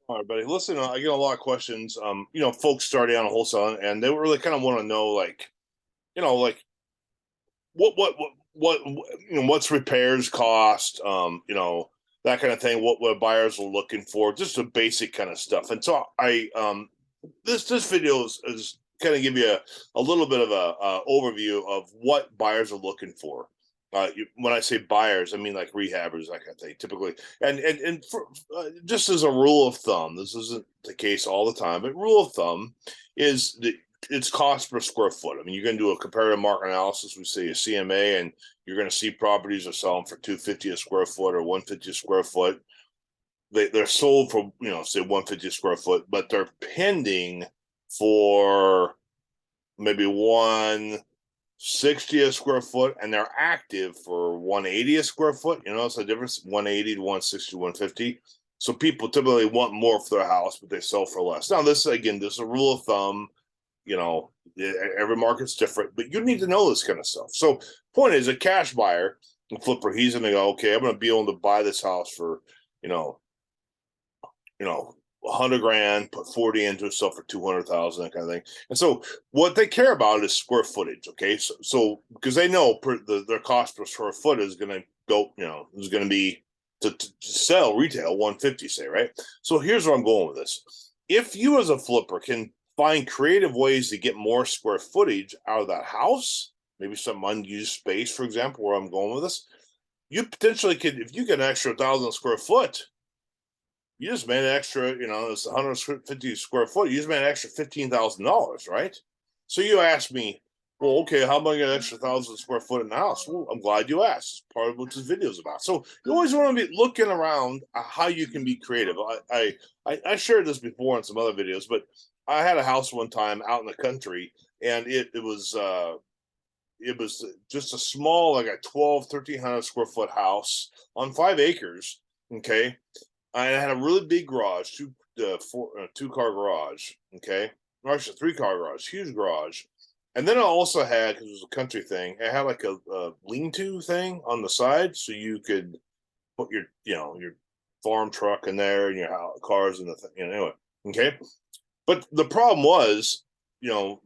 All right, buddy. Listen, I get a lot of questions. Folks starting out on wholesaling, and they really kind of want to know, like, like what's repairs cost, that kind of thing. What buyers are looking for, just the basic kind of stuff. And so this video is kind of give you a little bit of a overview of what buyers are looking for. When I say buyers, I mean like rehabbers, that kind of thing, typically. Just as a rule of thumb, this isn't the case all the time, but rule of thumb is it's cost per square foot. I mean, you're going to do a comparative market analysis. We say a CMA, and you're going to see properties are selling for 250 a square foot or 150 a square foot. They're sold for, say 150 a square foot, but they're pending for maybe 160 a square foot, and they're active for 180 a square foot. It's a difference, 180 to 160 to 150. So people typically want more for their house, but they sell for less. Now, this is a rule of thumb. Every market's different, but you need to know this kind of stuff. So, point is, a cash buyer, a flipper, he's going to go, okay, I'm going to be able to buy this house for, 100 grand, put 40 into it, sell for 200,000, that kind of thing. And so, what they care about is square footage. Okay, so because they know their cost per square foot is going to go, is going to be to sell retail 150, say, right? So here's where I'm going with this. If you as a flipper can find creative ways to get more square footage out of that house, maybe some unused space, for example, where I'm going with this, you potentially could, if you get an extra 1,000 square foot, you just made an extra, it's 150 square foot, you just made an extra $15,000, right? So you ask me, well, okay, how am I get an extra 1,000 square foot in the house? Well, I'm glad you asked. Part of what this video is about. So you always want to be looking around how you can be creative. I shared this before in some other videos, but I had a house one time out in the country, and it was just a small, like a 1,300 square foot house on 5 acres. Okay, I had a really big garage, two car garage. Okay, or actually 3 car garage, huge garage. And then I also had, because it was a country thing, I had like a lean-to thing on the side, so you could put your farm truck in there and your cars and the thing. Anyway, okay. But the problem was, you know,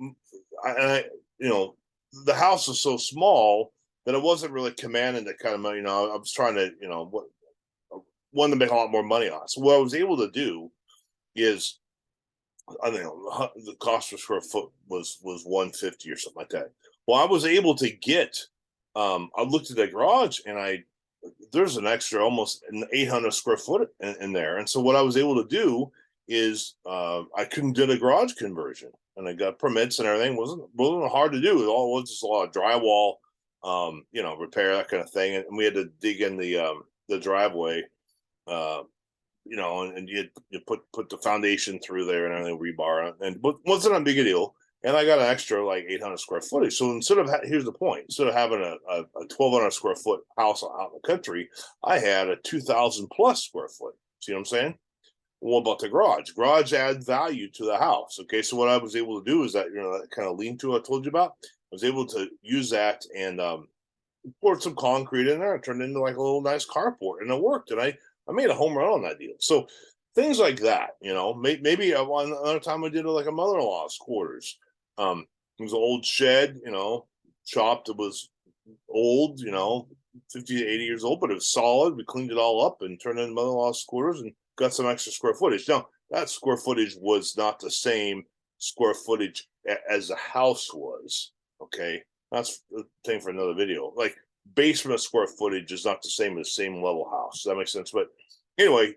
I the house was so small that it wasn't really commanding the kind of money. I was trying to, wanted to make a lot more money on it. So what I was able to do is, I think the cost per square foot was 150 or something like that. Well, I was able to get. I looked at the garage, and there's an extra almost an 800 square foot in there. And so what I was able to do is I couldn't do a garage conversion, and I got permits and everything. Wasn't hard to do. It all was just a lot of drywall, repair, that kind of thing. And we had to dig in the driveway, uh, and you put the foundation through there and everything, rebar, but wasn't a big a deal. And I got an extra like 800 square footage. So here's the point: instead of having a 1,200 square foot house out in the country, I had a 2,000 plus square foot. See what I'm saying? What about the garage? Garage adds value to the house. Okay, so what I was able to do is that that kind of lean-to I told you about. I was able to use that and poured some concrete in there and turned it into like a little nice carport, and it worked. And I made a home run on that deal. So things like that, maybe one another time I did it like a mother-in-law's quarters. It was an old shed, chopped. It was old, 50 to 80 years old, but it was solid. We cleaned it all up and turned it into mother-in-law's quarters and got some extra square footage. Now, that square footage was not the same square footage as the house was. Okay, that's the thing for another video. Like basement square footage is not the same as same level house. Does that make sense? But anyway,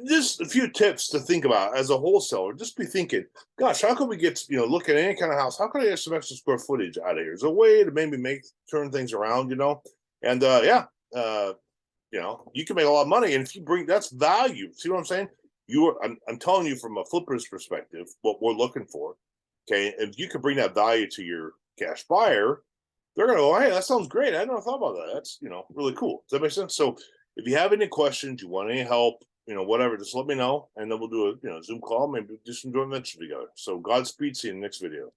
just a few tips to think about as a wholesaler. Just be thinking, gosh, how can we get, look at any kind of house? How can I get some extra square footage out of here? Is there a way to maybe turn things around, And you can make a lot of money. And if you bring, that's value. See what I'm saying? I'm telling you from a flipper's perspective, what we're looking for. Okay. If you can bring that value to your cash buyer, they're going to go, hey, that sounds great. I never thought about that. That's, really cool. Does that make sense? So if you have any questions, you want any help, whatever, just let me know. And then we'll do a, Zoom call, maybe do some joint venture together. So Godspeed. See you in the next video.